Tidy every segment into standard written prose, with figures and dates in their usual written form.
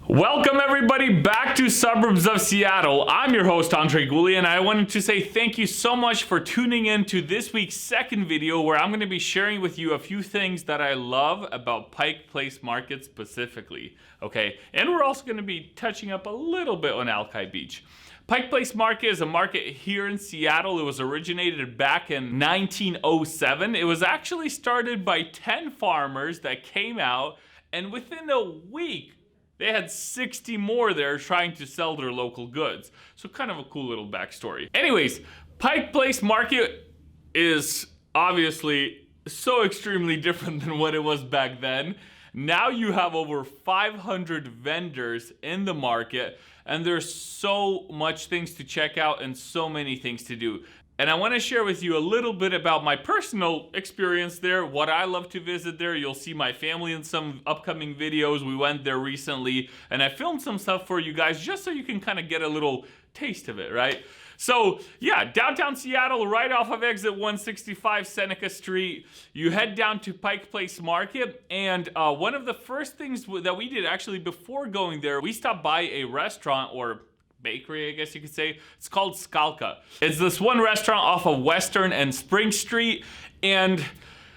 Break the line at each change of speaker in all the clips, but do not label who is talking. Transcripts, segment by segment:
Welcome everybody back to Suburbs of Seattle. I'm your host Andrey Gulyy, and I wanted to say thank you so much for tuning in to this week's second video where I'm going to be sharing with you a few things that I love about Pike Place Market specifically. Okay, and we're also going to be touching up a little bit on ALIKI Beach. Pike Place Market is a market here in Seattle. It was originated back in 1907. It was actually started by 10 farmers that came out, and within a week they had 60 more there trying to sell their local goods. So kind of a cool little backstory. Anyways, Pike Place Market is obviously so extremely different than what it was back then. Now you have over 500 vendors in the market, and there's so much things to check out and so many things to do. And I want to share with you a little bit about my personal experience there, what I love to visit there. You'll see my family in some upcoming videos. We went there recently, and I filmed some stuff for you guys just so you can kind of get a little taste of it, right? So yeah, downtown Seattle, right off of exit 165 Seneca Street, you head down to Pike Place Market, and one of the first things that we did actually before going there, we stopped by a restaurant or bakery, I guess you could say. It's called Skalka. It's this one restaurant off of Western and Spring Street, and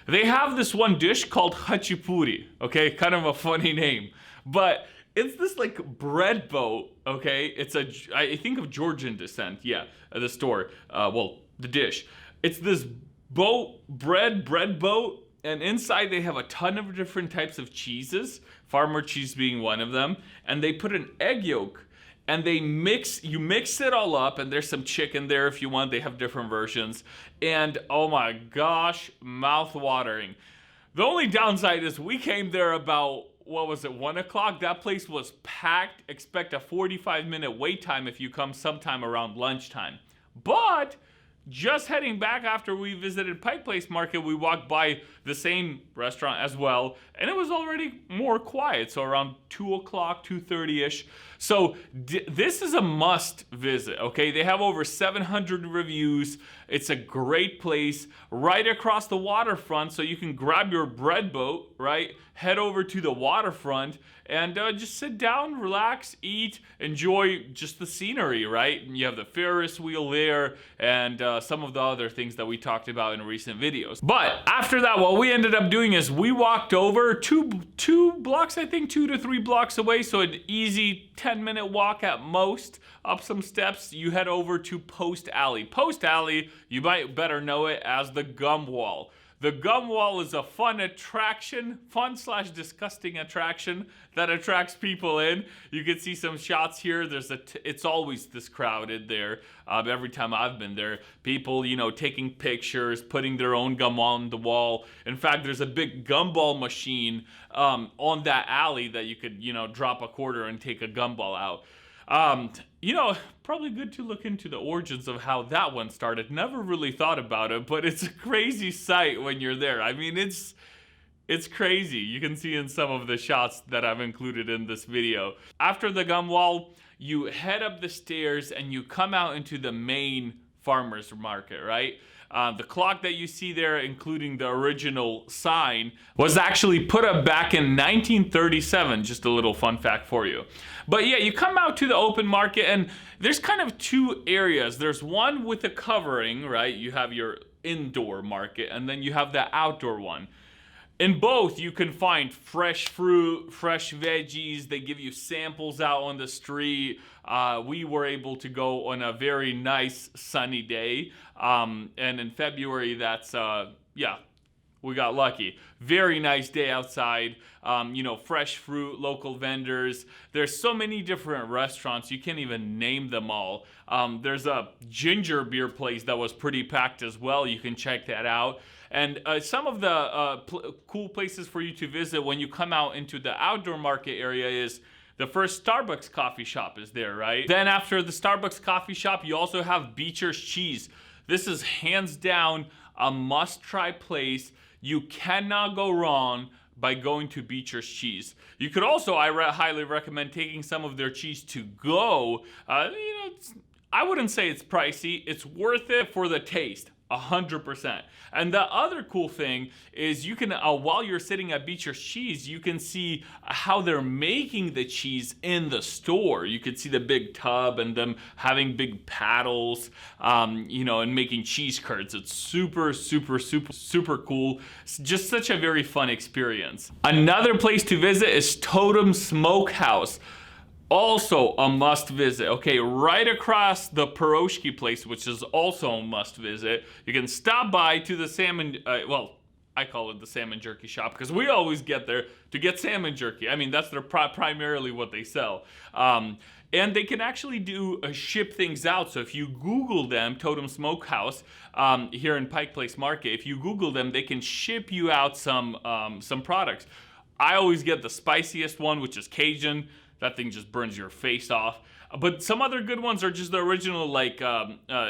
they have this one dish called hachipuri, okay? Kind of a funny name, but it's this like bread boat, okay? It's I think of Georgian descent, yeah, the store, well, the dish. It's this bread boat, and inside they have a ton of different types of cheeses, farmer cheese being one of them, and they put an egg yolk, and you mix it all up, and there's some chicken there if you want. They have different versions, and oh my gosh, mouth-watering. The only downside is we came there about, what was it, 1 o'clock? That place was packed. Expect a 45-minute wait time if you come sometime around lunchtime. But just heading back after we visited Pike Place Market, we walked by the same restaurant as well, and it was already more quiet, so around 2 o'clock, 2:30-ish. So this is a must visit, okay? They have over 700 reviews. It's a great place right across the waterfront, so you can grab your bread boat, right? Head over to the waterfront and just sit down, relax, eat, enjoy just the scenery, right? And you have the Ferris wheel there and some of the other things that we talked about in recent videos. But after that, what we ended up doing is we walked over two blocks, I think 2 to 3 blocks away, so an easy 10-minute walk at most, up some steps, you head over to Post Alley. Post Alley, you might better know it as the Gum Wall. The Gum Wall is a fun / disgusting attraction that attracts people in. You can see some shots here. It's always this crowded there. Every time I've been there, people, taking pictures, putting their own gum on the wall. In fact, there's a big gumball machine on that alley that you could, drop a quarter and take a gumball out. Probably good to look into the origins of how that one started. Never really thought about it, but it's a crazy sight when you're there. I mean, it's crazy. You can see in some of the shots that I've included in this video. After the gum wall, you head up the stairs and you come out into the main farmers market, right? The clock that you see there, including the original sign, was actually put up back in 1937. Just a little fun fact for you. But yeah, you come out to the open market, and there's kind of two areas. There's one with a covering, right? You have your indoor market, and then you have the outdoor one. In both, you can find fresh fruit, fresh veggies. They give you samples out on the street. We were able to go on a very nice sunny day. And in February, we got lucky. Very nice day outside. Fresh fruit, local vendors. There's so many different restaurants. You can't even name them all. There's a ginger beer place that was pretty packed as well. You can check that out. And some of the cool places for you to visit when you come out into the outdoor market area is the first Starbucks coffee shop is there, right? Then after the Starbucks coffee shop, you also have BEECHER'S cheese. This is hands down a must-try place. You cannot go wrong by going to BEECHER'S cheese. You could also, I highly recommend taking some of their cheese to go. I wouldn't say it's pricey. It's worth it for the taste. 100%. And the other cool thing is you can, while you're sitting at Beecher's Cheese, you can see how they're making the cheese in the store. You can see the big tub and them having big paddles, you know, and making cheese curds. It's super, super, super, super cool. It's just such a very fun experience. Another place to visit is TOTEM Smokehouse. Also a must visit. Okay, right across the pierogi place, which is also a must visit. You can stop by to the salmon, well, I call it the salmon jerky shop because we always get there to get salmon jerky. I mean, that's their primarily what they sell. And they can actually do ship things out. So if you Google them, TOTEM Smokehouse, here in Pike Place Market, if you Google them, they can ship you out some products. I always get the spiciest one, which is Cajun. That thing just burns your face off. But some other good ones are just the original, like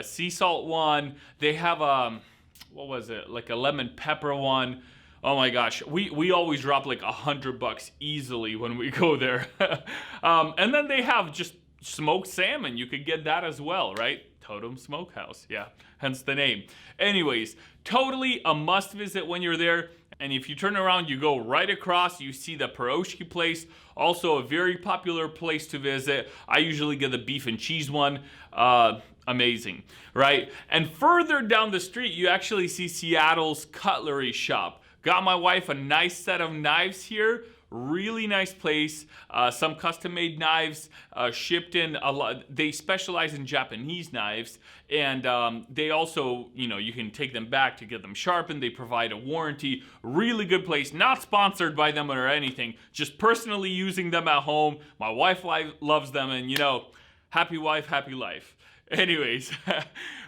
sea salt one. They have what was it? Like a lemon pepper one. Oh my gosh, we always drop like $100 easily when we go there. And then they have just smoked salmon. You could get that as well, right? TOTEM Smokehouse, yeah, hence the name. Anyways, totally a must visit when you're there. And if you turn around, you go right across, you see the pierogi place, also a very popular place to visit. I usually get the beef and cheese one. Amazing, right? And further down the street, you actually see Seattle's Cutlery Shop. Got my wife a nice set of knives here. Really nice place. Some custom-made knives shipped in a lot. They specialize in Japanese knives, and they also, you know, you can take them back to get them sharpened. They provide a warranty. Really good place. Not sponsored by them or anything. Just personally using them at home. My wife loves them, and you know, happy wife, happy life. Anyways,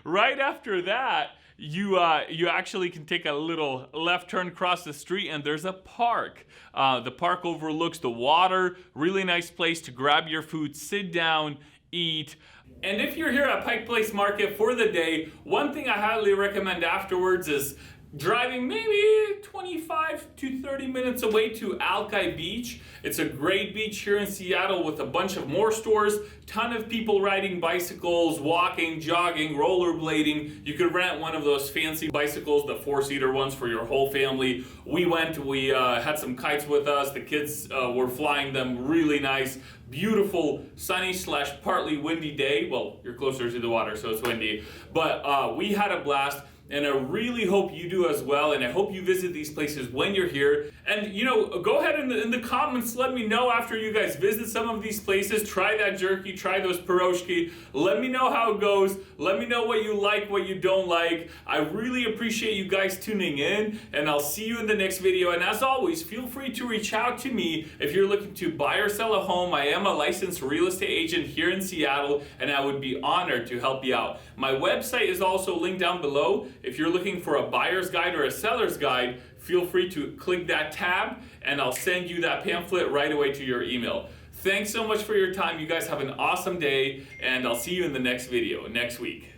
right after that, you actually can take a little left turn across the street and there's a park. The park overlooks the water. Really nice place to grab your food, sit down, eat. And if you're here at Pike Place Market for the day, one thing I highly recommend afterwards is driving maybe 25 to 30 minutes away to ALIKI Beach. It's a great beach here in Seattle with a bunch of more stores, ton of people riding bicycles, walking, jogging, rollerblading. You could rent one of those fancy bicycles, the 4-seater ones for your whole family. We had some kites with us. The kids were flying them, really nice. Beautiful sunny / partly windy day. Well, you're closer to the water, so it's windy. But we had a blast. And I really hope you do as well, and I hope you visit these places when you're here. And you know, go ahead in the comments, let me know after you guys visit some of these places, try that jerky, try those pierogi, let me know how it goes, let me know what you like, what you don't like. I really appreciate you guys tuning in, and I'll see you in the next video. And as always, feel free to reach out to me if you're looking to buy or sell a home. I am a licensed real estate agent here in Seattle, and I would be honored to help you out. My website is also linked down below. If you're looking for a buyer's guide or a seller's guide, feel free to click that tab and I'll send you that pamphlet right away to your email. Thanks so much for your time. You guys have an awesome day, and I'll see you in the next video next week.